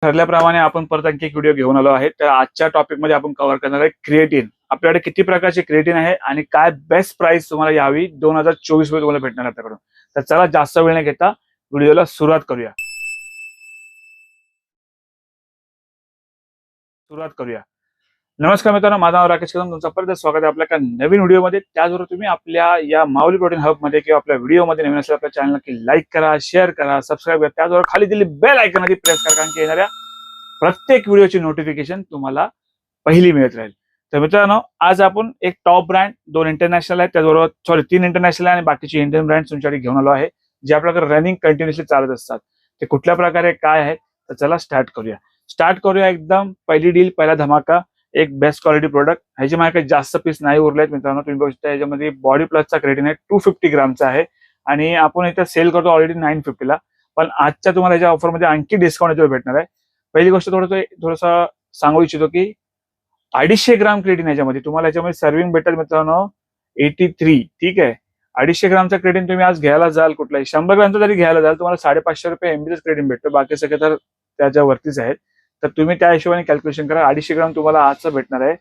ठरल्याप्रमाणे आपण परत आणखी एक व्हिडिओ घेऊन आलो आहे. तर आजच्या टॉपिक मध्ये आपण कव्हर करणार आहे क्रिएटिन. आपल्याकडे किती प्रकारचे क्रिएटिन आहे आणि काय बेस्ट प्राइस तुम्हाला यावी 2024 मध्ये तुम्हाला भेटणार आपल्याकडून. तर चला जास्त वेळ न घेता व्हिडिओला सुरुवात करूया. नमस्कार मित्रांनो, माझं नाव राकेश कदम. तुमचं परत स्वागत आहे आपल्या एका नवीन व्हिडिओमध्ये. त्याचबरोबर तुम्ही आपल्या या माऊली प्रोटीन हब मध्ये किंवा आपल्या व्हिडिओमध्ये नवीन असेल आपल्या चॅनल नक्की लाईक करा, शेअर करा, सबस्क्राईब करा. त्याचबरोबर खाली दिलेली बेल आयकॉन आधी प्रेस करा, कारण की येणाऱ्या प्रत्येक व्हिडिओची नोटिफिकेशन तुम्हाला पहिली मिळत राहील. तर मित्रांनो, आज आपण एक टॉप ब्रँड, 2 इंटरनॅशनल आहेत, त्याचबरोबर 3 इंटरनॅशनल आहे आणि बाकीचे इंडियन ब्रँड तुमच्याकडे घेऊन आलो आहे, जे आपल्याकडे रनिंग कंटिन्युअसली चालत असतात. ते कुठल्या प्रकारे काय आहेत, तर चला स्टार्ट करूया. एकदम पहिली डील, पहिला धमाका, एक बेस्ट क्वालिटी प्रोडक्ट. ह्याचे माझ्याकडे जास्त पीस नाही उरले आहेत मित्रांनो. तुम्ही बघू शकता याच्यामध्ये बॉडी प्लसचा क्रिएटिन आहे, 250 ग्रामचा आहे आणि आपण इथं सेल करतो ऑलरेडी 950 ला. पण आजच्या तुम्हाला याच्या ऑफरमध्ये आणखी डिस्काउंट याच्यावर भेटणार आहे. पहिली गोष्ट थोडंसं सांगू इच्छितो की 250 ग्राम क्रिएटिन याच्यामध्ये तुम्हाला याच्यामध्ये सर्विंग भेटेल मित्रांनो 83. ठीक आहे, 250 ग्रामचा क्रिएटिन तुम्ही आज घ्यायला जाल, कुठलाही 100 ग्रामचा जरी घ्यायला जाल, तुम्हाला 550 रुपये एमबीच क्रिएटिन भेटतो. बाकी सगळे तर त्याच्यावरतीच आहेत. तर तुम्ही त्या हिशोबाने कॅल्क्युलेशन करा. 250 ग्राम तुम्हाला आजचं भेटणार आहे.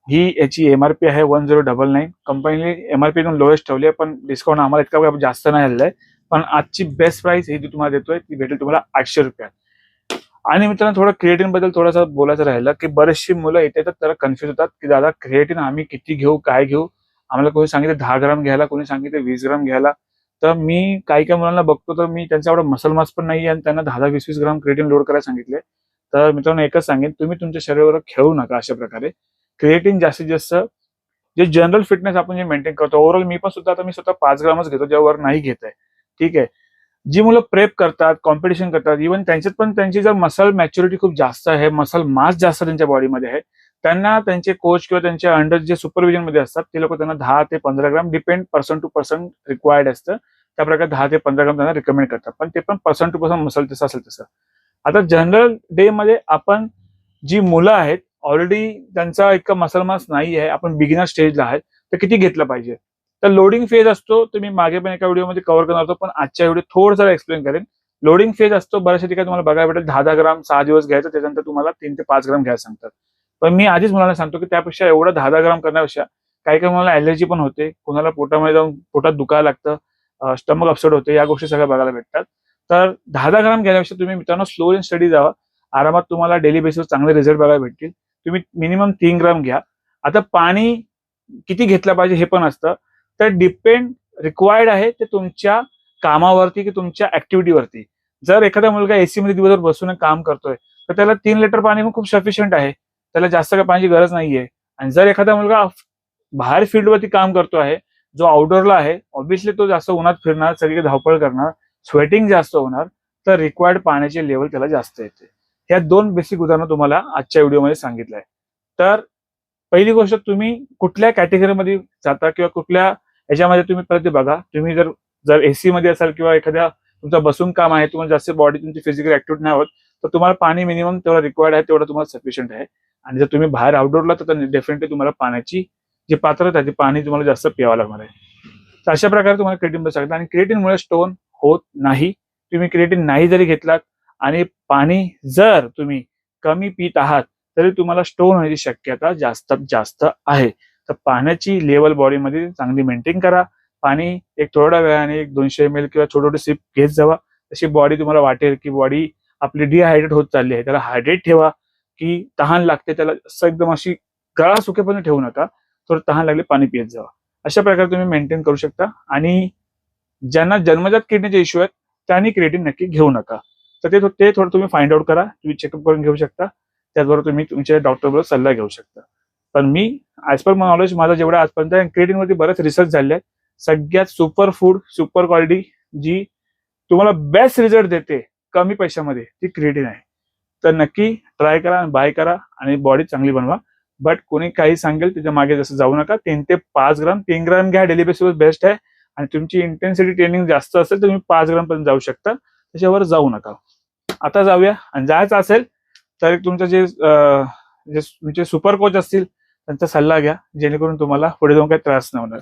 ही याची एमआरपी आहे 1099. कंपनीने एमआरपी एकदम लोएस्ट ठेवली आहे, पण डिस्काउंट आम्हाला इतका जास्त नाही आलेला आहे. पण आजची बेस्ट प्राइस ही तुम्हाला देतोय, ती भेटेल तुम्हाला 800 रुपयात. आणि मित्रांनो, थोडं क्रिएटिन बद्दल थोडंसं बोलायचं राहिलं की बरेचशी मुलं येते तर त्याला कन्फ्युज होतात की दादा क्रिएटिन आम्ही किती घेऊ, काय घेऊ. आम्हाला कोणी सांगितलं 10 ग्राम घ्यायला, कोणी सांगितलं 20 ग्राम घ्यायला. तर मी काही मुलांना बघतो तर मी त्यांचा एवढा मसल मास पण नाही आणि त्यांना 10-20 ग्राम क्रिएटिन लोड करायला सांगितले. तर मित्रांनो, एकच सांगेन, तुम्ही तुमच्या शरीरावर खेळू नका. अशा प्रकारे क्रिएटिन जास्तीत जास्त जे जनरल फिटनेस आपण जे मेंटेन करतो, ओव्हरऑल मी स्वतः 5 ग्रामच घेतो, ज्यावर नाही घेत आहे. ठीक आहे. जी मुलं प्रेप करतात, कॉम्पिटिशन करतात, इव्हन त्यांच्यात पण त्यांची जर मसल मॅच्युरिटी खूप जास्त आहे, मसल मास जास्त त्यांच्या बॉडीमध्ये आहे, त्यांना त्यांचे कोच किंवा त्यांच्या अंडर जे सुपरविजन मध्ये असतात ते लोक त्यांना 10 ते 15 gram, depend person to person required असतं, त्या प्रकारे 10 ते 15 ग्राम त्यांना रिकमेंड करतात. पण ते पण पर्सन टू पर्सन मसल जसं असेल तसं. आता जनरल डे मध्ये आपण जी मुलं आहेत ऑलरेडी त्यांचा इतका मसल मास नाही आहे, आपण बिगिनर स्टेजला आहेत, तर किती घेतलं पाहिजे. तर लोडिंग फेज असतो, तुम्ही मागे पण एका व्हिडिओमध्ये कव्हर करणार होतो, पण आजच्या व्हिडिओ थोडंसं एक्सप्लेन करेन. लोडिंग फेज असतो, बऱ्याचशा ठिकाणी तुम्हाला बघायला भेटेल 10 ग्राम 6 दिवस घ्यायचं, त्याच्यानंतर तुम्हाला 3 ते 5 ग्राम घ्यायला सांगतात. पण मी आधीच मुलांना सांगतो की त्यापेक्षा एवढं 10 ग्राम करण्यापेक्षा काही मुलांना ॲलर्जी पण होते, कोणाला पोटामध्ये जाऊन पोटात दुखायला लागतं, स्टमक अपसेट होते, या गोष्टी सगळ्या बघायला भेटतात. तर 10 ग्राम घेण्यापेक्षा तुम्ही मित्रांनो स्लो अँड स्टडी जावा. आरामात तुम्हाला डेली बेसिसवर चांगले रिझल्ट बघायला भेटतील. तुम्ही मिनिमम 3 ग्राम घ्या. आता पाणी किती घेतलं पाहिजे हे पण असतं, तर डिपेंड रिक्वायर्ड आहे ते तुमच्या कामावरती की तुमच्या ऍक्टिव्हिटीवरती. जर एखादा मुलगा एसी मध्ये दिवसभर बसून काम करतोय तर त्याला 3 लिटर पाणी पण खूप सफिशियंट आहे, त्याला जास्त काही पाण्याची गरज नाहीये. आणि जर एखादा मुलगा बाहेर फील्डवरती काम करतो आहे, जो आउटडोअरला आहे, ऑब्व्हियसली तो जास्त उन्हात फिरणार, सगळीकडे धावपळ करणार, स्वेटिंग जास्त होणार, तर रिक्वायर्ड पाण्याचे लेवल त्याला जास्त येते. ह्या 2 बेसिक उदाहरणं तुम्हाला आजच्या व्हिडिओमध्ये सांगितलंय. तर पहिली गोष्ट, तुम्ही कुठल्या कॅटेगरीमध्ये जाता किंवा कुठल्या याच्यामध्ये तुम्ही परत बघा. तुम्ही जर एसी मध्ये असाल किंवा एखाद्या तुमचं बसून काम आहे, तुम्हाला जास्त बॉडी तुमची फिजिकल ऍक्टिव्हिटी नाही होत, तर तुम्हाला पाणी मिनिमम तेवढं रिक्वायर्ड आहे, तेवढं तुम्हाला सफिशियंट आहे. आणि जर तुम्ही बाहेर आउटडोअरला तर डेफिनेटली तुम्हाला पाण्याची जी पात्रता आहे ती पाणी तुम्हाला जास्त प्यावं लागणार आहे. तर अशा प्रकारे तुम्हाला क्रिएटिन बस शकतं. आणि क्रिएटिनमुळे स्टोन होत नाही. तुम्ही क्रिएटिन नाही जरी घेतलात आणि पाणी जर तुम्ही कमी पित आहात तरी तुम्हाला स्टोन होण्याची शक्यता जास्तीत जास्त आहे. तर पाण्याची लेवल बॉडीमध्ये चांगली मेंटेन करा. पाणी एक थोड्या वेळाने 200 ml किंवा छोटे सिप घेत जावा. तशी बॉडी तुम्हाला वाटेल की बॉडी आपली डिहायड्रेट होत चालली आहे, त्याला हायड्रेट ठेवा. की तहान लागते त्याला असं एकदम अशी गळा सुकेपर्यंत ठेवू नका, थोडं तहान लागले पाणी पित जावा. अशा प्रकारे तुम्ही मेंटेन करू शकता. आणि ज्यांना जन्मजात किडनीचे इश्यू आहेत त्यांनी क्रिएटिन नक्की घेऊ नका. तर ते थोडं तुम्ही फाइंड आउट करा, तुम्ही चेकअप करून घेऊ शकता. त्याचबरोबर तुम्ही तुमच्या डॉक्टरबरोबर सल्ला घेऊ शकता. पण मी ॲज पर माय नॉलेज, माझा जेवढा आजपर्यंत क्रिएटिनवरती बरेच रिसर्च झाले आहेत, सगळ्यात सुपर फूड, सुपर क्वालिटी, जी तुम्हाला बेस्ट रिझल्ट देते कमी पैशामध्ये, ती क्रिएटिन आहे. तर नक्की ट्राय करा, बाय करा आणि बॉडी चांगली बनवा. बट कोणी काही सांगेल त्याच्या मागे जसं जाऊ नका. 3 ते 5 ग्राम, 3 ग्राम घ्या, डेली बेसिसवर बेस्ट आहे. आणि तुमची इंटेन्सिटी ट्रेनिंग जास्त असेल तर तुम्ही 5 ग्राम पर्यंत जाऊ शकता, त्याच्यावर जाऊ नका. आता जाऊया. आणि जायचं असेल तर तुमचं जे तुमचे सुपर कोच असतील त्यांचा सल्ला घ्या, जेणेकरून तुम्हाला पुढे जाऊन काही त्रास नाही होणार.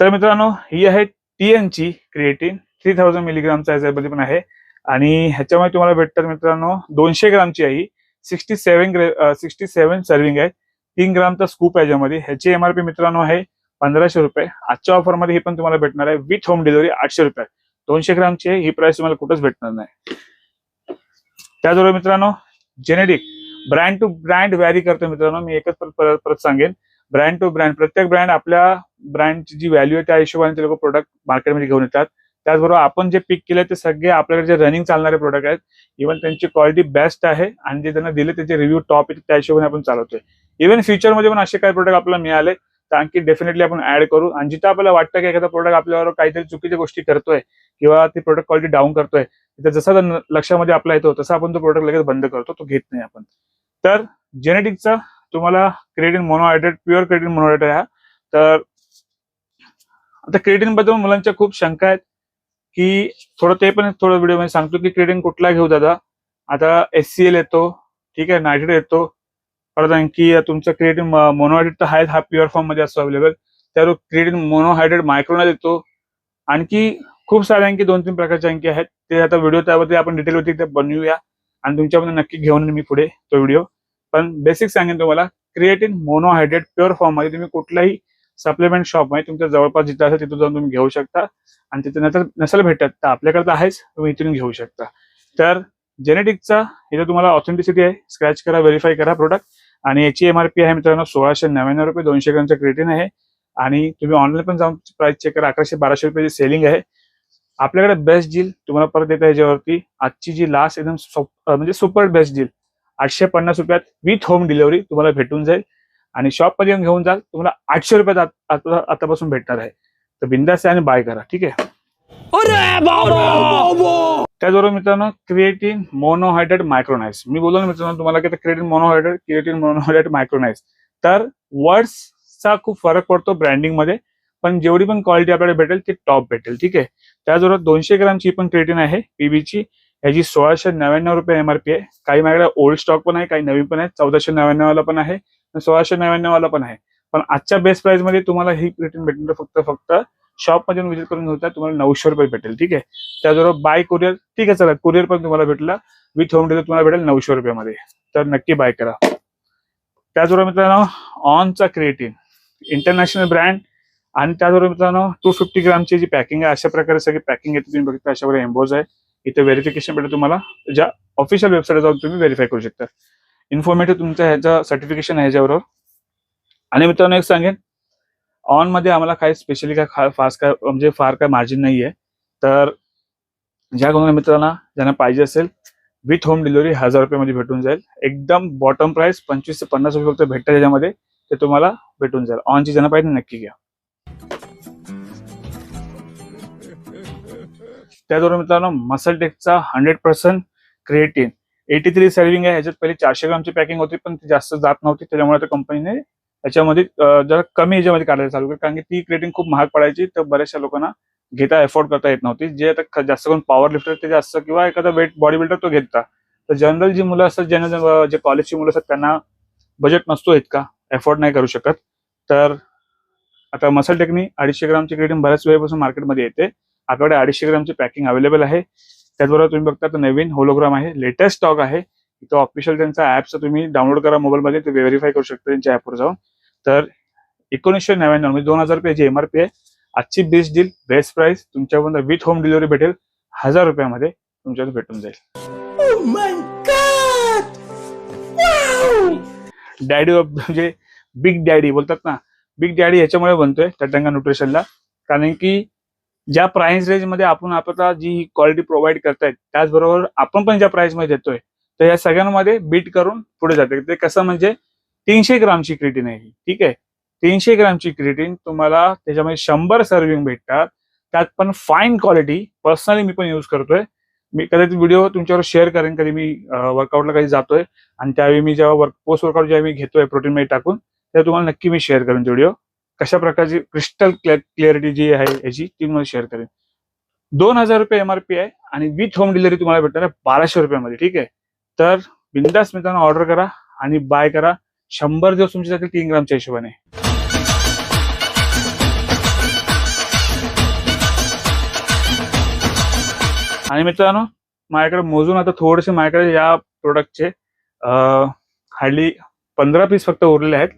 तर मित्रांनो, ही आहे TN ची क्रिएटिन, 3000 मिलीग्रामचा याच्यामध्ये पण आहे. आणि ह्याच्यामध्ये तुम्हाला भेटतात मित्रांनो 200 ग्रामची आहे ही. 67 सर्विंग आहे. 3 ग्रामचा स्कूप आहे याच्यामध्ये. ह्याची एमआरपी मित्रांनो आहे 1500 रुपये. आजच्या ऑफरमध्ये ही पण तुम्हाला भेटणार आहे विथ होम डिलिव्हरी 800 रुपये. 200 ग्रामची आहे ही प्राइस तुम्हाला कुठंच भेटणार नाही. त्याचबरोबर मित्रांनो genetic brand to brand vary करतो मित्रांनो. मी एकच परत सांगेन, ब्रँड टू ब्रँड प्रत्येक ब्रँड आपल्या ब्रँडची जी व्हॅल्यू आहे त्या हिशोबाने ते लोक प्रोडक्ट मार्केटमध्ये घेऊन येतात. त्याचबरोबर आपण जे पिक केले ते सगळे आपल्याकडे जे रनिंग चालणारे प्रोडक्ट आहेत. इव्हन त्यांची क्वालिटी बेस्ट आहे आणि जे त्यांना दिले त्याचे रिव्ह्यू टॉप आहेत त्या हिशोबाने आपण चालवतोय. इव्हन फ्युचरमध्ये पण असे काही प्रोडक्ट आपल्याला मिळाले तर आणखी डेफिनेटली आपण ऍड करू. आणि जिथं आपल्याला वाटतं की एखादा प्रोडक्ट आपल्यावर काहीतरी चुकीच्या गोष्टी करतोय किंवा ते प्रोडक्ट क्वालिटी डाऊन करतोय, तर जसा लक्षामध्ये आपला येतो तसा आपण तो प्रोडक्ट लगेच बंद करतो, तो घेत नाही आपण. तर जेनेटिकचा तुम्हाला क्रिएटिन मोनोहायड्रेट, प्युअर क्रिएटिन मोनोहायड्रेट आहे. तर आता क्रिएटिन बद्दल मुलांच्या खूप शंका आहेत की ते पण थोडं व्हिडिओ सांगतो की क्रिएटिन कुठला घेऊ दादा. आता HCl येतो, ठीक आहे, नायट्रेट येतो, परत आणखी तुमचं क्रिएटिन मोनोहायड्रेट तर आहे, हा प्युअर फॉर्म मध्ये असतो अवेलेबल. त्यावर क्रिएटिन मोनोहायड्रेट मायक्रोनाइज येतो. आणखी खूप सारे आणखी 2-3 प्रकारचे आणखी आहेत. ते आता व्हिडिओ त्याबद्दल आपण डिटेलवरती बनवूया आणि तुमच्यामध्ये नक्की घेऊन मी पुढे तो व्हिडिओ. पण बेसिक सांगेन तुम्हाला, क्रिएटिन मोनोहायड्रेट प्युअर फॉर्म मध्ये तुम्ही कुठलाही सप्लिमेंट शॉप मध्ये तुमच्या जवळपास जिथं असेल तिथून जाऊन तुम्ही घेऊ शकता. आणि तिथे नसेल भेटत तर आपल्याकडे तर आहेच, तुम्ही इथून घेऊ शकता. तर जेनेटिकचा इथं तुम्हाला ऑथेंटिसिटी आहे, स्क्रॅच करा, व्हेरीफाय करा प्रोडक्ट. आणि याची एमआरपी आहे मित्रांनो 1699 रुपये. 200 ग्रामचा क्रिएटिन आहे. आणि तुम्ही ऑनलाईन पण जाऊन प्राइस चेक करा, 1100-1200 रुपयाची सेलिंग आहे. आपल्याकडे बेस्ट डील तुम्हाला परत येत आहे याच्यावरती. आजची जी लास्ट एकदम म्हणजे सुपर बेस्ट डील 850 रुपयात विथ होम डिलिव्हरी तुम्हाला भेटून जाईल. आणि शॉप मध्ये घेऊन जाल तुम्हाला 800 रुपयात आतापासून भेटणार आहे. तर बिंदास आणि बाय करा, ठीक आहे. त्याचबरोबर मित्रांनो क्रिएटिन मोनोहायड्रेट मायक्रोनाइज, मी बोललो ना मित्रांनो तुम्हाला की क्रिएटिन मोनोहायड्रेट मायक्रोनाइज. तर वर्ड्सचा खूप फरक पडतो ब्रँडिंग मध्ये, पण जेवढी पण क्वालिटी आपल्याला भेटेल ती टॉप भेटेल, ठीक आहे. त्याचबरोबर 200 ग्रामची पण क्रिएटिन आहे पीबीची. ह्याची 1699 रुपये एमआरपी आहे. काही माझ्याकडे ओल्ड स्टॉक पण आहे, काही नवीन पण आहे. 1499 वाला पण आहे, 1699 वाला पण आहे. पण आजच्या बेस्ट प्राइस मध्ये तुम्हाला ही क्रिएटिन भेटणार फक्त शॉप मध्ये व्हिजिट करून होता तुम्हाला 900 रुपये भेटेल, ठीक आहे. त्याचबरोबर बाय कुरिअर, ठीक आहे, चला कुरिअर पण तुम्हाला भेटला विथ होम डिलिव्हरी तुम्हाला भेटेल 900 रुपयामध्ये. तर नक्की बाय करा. त्याचबरोबर मित्रांनो ऑनचा क्रिएटिन इंटरनॅशनल ब्रँड. आणि त्याचबरोबर मित्रांनो 250 ग्रामची जी पॅकिंग आहे, अशा प्रकारे सगळी पॅकिंग येते. तुम्ही बघता अशा प्रकारे एम्बोज आहे. इथे व्हेरिफिकेशन भेटेल तुम्हाला, ज्या ऑफिशियल वेबसाईट जाऊन तुम्ही व्हेरीफाय करू शकता. इन्फॉर्मेटिव्ह तुमच्या ह्याचं सर्टिफिकेशन आहे ह्याच्याबरोबर. आणि मित्रांनो एक सांगेन, ऑन मध्ये आम्हाला काही स्पेशली काय फार काय मार्जिन नाही आहे. तर ज्या कोणा मित्रांना ज्यांना पाहिजे असेल विथ होम डिलिव्हरी 1000 रुपयामध्ये भेटून जाईल. एकदम बॉटम प्राइस 25 ते 50 रुपये फक्त भेटतात त्याच्यामध्ये, ते तुम्हाला भेटून जाईल. ऑनची ज्यांना पाहिजे नक्की घ्या. त्याचबरोबर मित्रांनो मसल टेकचा 100% क्रिएटिन 83 सर्विंग आहे. ह्याच्यात पहिले 400 ग्रामची पॅकिंग होती पण ती जास्त जात नव्हती, त्याच्यामुळे त्या कंपनीने याच्यामध्ये जरा कमी ह्याच्यामध्ये काढायला चालू केलं. कारण की ती क्रिएटिन खूप महाग पडायची, तर बऱ्याचशा लोकांना घेता अफोर्ड करता येत नव्हती. जे आता जास्त करून पॉवर लिफ्टर ते जास्त किंवा एखादा वेट बॉडी बिल्डर तो घेता. तर जनरल जी मुलं असतात, ज्यांना जे कॉलेजची मुलं असतात त्यांना बजेट नसतो इतका, अफोर्ड नाही करू शकत. तर आता मसल टेकनी 250 ग्रामची क्रिएटिन बऱ्याच वेळेपासून मार्केटमध्ये येते. आपल्याकडे 250 ग्रामची पॅकिंग अवेलेबल आहे. त्याचबरोबर तुम्ही बघता तर नवीन होलोग्राम आहे, लेटेस्ट स्टॉक आहे. तो ऑफिशियल त्यांचा ऍपचा तुम्ही डाउनलोड करा मोबाईलमध्ये, ते व्हेरीफाय करू शकता त्यांच्या ऍपवर जाऊन. तर 1999 म्हणजे 2000 रुपयाची एमआरपी आहे. आजची बेस्ट डील, बेस्ट प्राइस तुमच्यापर्यंत विथ होम डिलिव्हरी भेटेल 1000 रुपयामध्ये तुमच्याकडे भेटून जाईल. डॅडी म्हणजे बिग डॅडी बोलतात ना, बिग डॅडी ह्याच्यामुळे बनतोय टटंगा न्यूट्रिशनला. कारण की ज्या प्राइस रेंज मध्ये आपण आपल्याला जी क्वालिटी प्रोव्हाइड करतायत त्याचबरोबर आपण पण ज्या प्राइस मध्ये देतोय, तर या सगळ्यांमध्ये बीट करून पुढे जाते. ते कसं म्हणजे 300 ग्रामची क्रिएटिन आहे, ठीक आहे. 300 ग्रामची क्रिएटिन तुम्हाला त्याच्यामध्ये 100 सर्विंग भेटतात, त्यात पण फाईन क्वालिटी. पर्सनली मी पण यूज करतोय. मी कदाचित व्हिडिओ तुमच्यावर शेअर करेन कधी मी वर्कआउटला कधी जातोय आणि त्यावेळी मी जेव्हा पोस्ट वर्कआउट जेव्हा मी घेतोय प्रोटीन मध्ये टाकून, तर तुम्हाला नक्की मी शेअर करेन व्हिडिओ. कशा प्रकारची क्रिस्टल क्लिअरिटी जी आहे याची ती मला शेअर करेन. 2000 रुपये एमआरपी आहे आणि विथ होम डिलिव्हरी तुम्हाला भेटणार आहे 1200 रुपयामध्ये, ठीक आहे. तर बिंदास मित्रांनो ऑर्डर करा आणि बाय करा. 100 दिवस तुमच्यासाठी 3 ग्रामच्या हिशोबाने. आणि मित्रांनो माझ्याकडे मोजून आता थोडेसे माझ्याकडे या प्रोडक्टचे हार्डली 15 पीस फक्त उरलेले आहेत.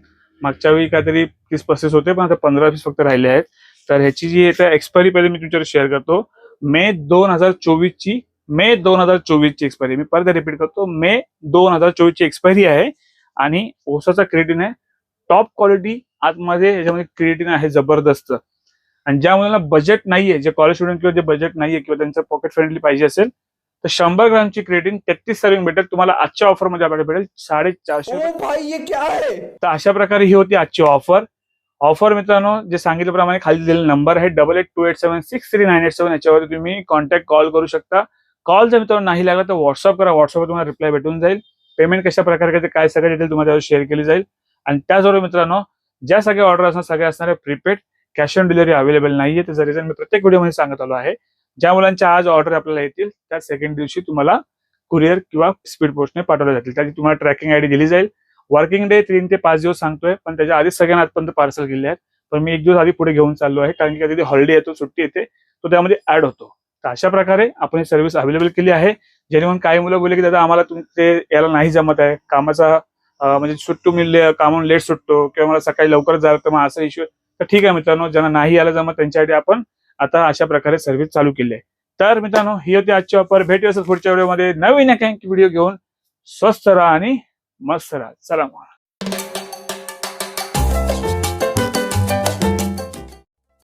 मागच्या वेळी काहीतरी 30-35 होते, पण आता 15 पीस फक्त राहिले आहेत. तर ह्याची जी एक्सपायरी पहिले मी तुमच्यावर शेअर करतो. मे 2024 ची एक्सपायरी. मी परत रिपीट करतो, मे 2024 ची एक्सपायरी आहे. आणि ओसाचा क्रिएटिन आहे टॉप क्वालिटी. आतमध्ये याच्यामध्ये क्रिएटिन आहे जबरदस्त. आणि ज्या मुलांना बजेट नाहीये, जे कॉलेज स्टुडंट किंवा जे बजेट नाहीये किंवा त्यांचं पॉकेट फ्रेंडली पाहिजे असेल, तर 100 ग्रामची क्रिएटिन 33 सर्विंग भेटेल तुम्हाला आजच्या ऑफर मध्ये. आपल्याला भेटेल 450. तर अशा प्रकारे ही होती आजची ऑफर मित्रांनो. जे सांगितल्याप्रमाणे खाली दिलेला नंबर आहे 8828763987. याच्यावर तुम्ही कॉन्टॅक्ट कॉल करू शकता. कॉल जर मित्रांनो नाही लागला तर व्हॉट्सअप करा. व्हॉट्सअपवर तुम्हाला रिप्लाय भेटून जाईल. पेमेंट कशा प्रकारे करायचं काय सगळं डिटेल तुम्हाला शेअर केली जाईल. आणि त्याचबरोबर मित्रांनो, ज्या सगळ्या ऑर्डर असणार सगळ्या असणारे prepaid, cash on delivery available नाहीये. त्याचं रिझन मी प्रत्येक व्हिडिओमध्ये सांगत आलो आहे. ज्या मुलांच्या आज ऑर्डर आपल्याला येतील त्या सेकंड दिवशी तुम्हाला कुरिअर किंवा स्पीड पोस्टने पाठवले जातील. त्याची तुम्हाला ट्रॅकिंग आयडी दिली जाईल. वर्किंग डे 3 ते 5 दिवस सांगतोय, पण त्याच्या आधीच सगळ्यांना आजपर्यंत पार्सल केले आहेत. पण मी 1 दिवस आधी पुढे घेऊन चाललो आहे, कारण की कधी हॉलिडे येतो, सुट्टी येते, तो त्यामध्ये ऍड होतो. तर अशा प्रकारे आपण ही सर्व्हिस अवेलेबल केली आहे. जेणेकरून काही मुलं बोलले की दादा आम्हाला तुमचे याला नाही जमत आहे, कामाचा म्हणजे सुट्टू मिळले, कामावून लेट सुटतो किंवा मला सकाळी लवकर जायला, तर मग असा इश्यू. तर ठीक आहे मित्रांनो, ज्यांना नाही यायला जमत त्यांच्यासाठी आपण आता अशा प्रकारे सर्व्हिस चालू केली आहे. तर मित्रांनो, ही होती आजची ऑफर. भेटूया पुढच्या व्हिडिओमध्ये नवीन व्हिडिओ घेऊन. स्वस्त राहा आणि मस्त राहा. चला मग.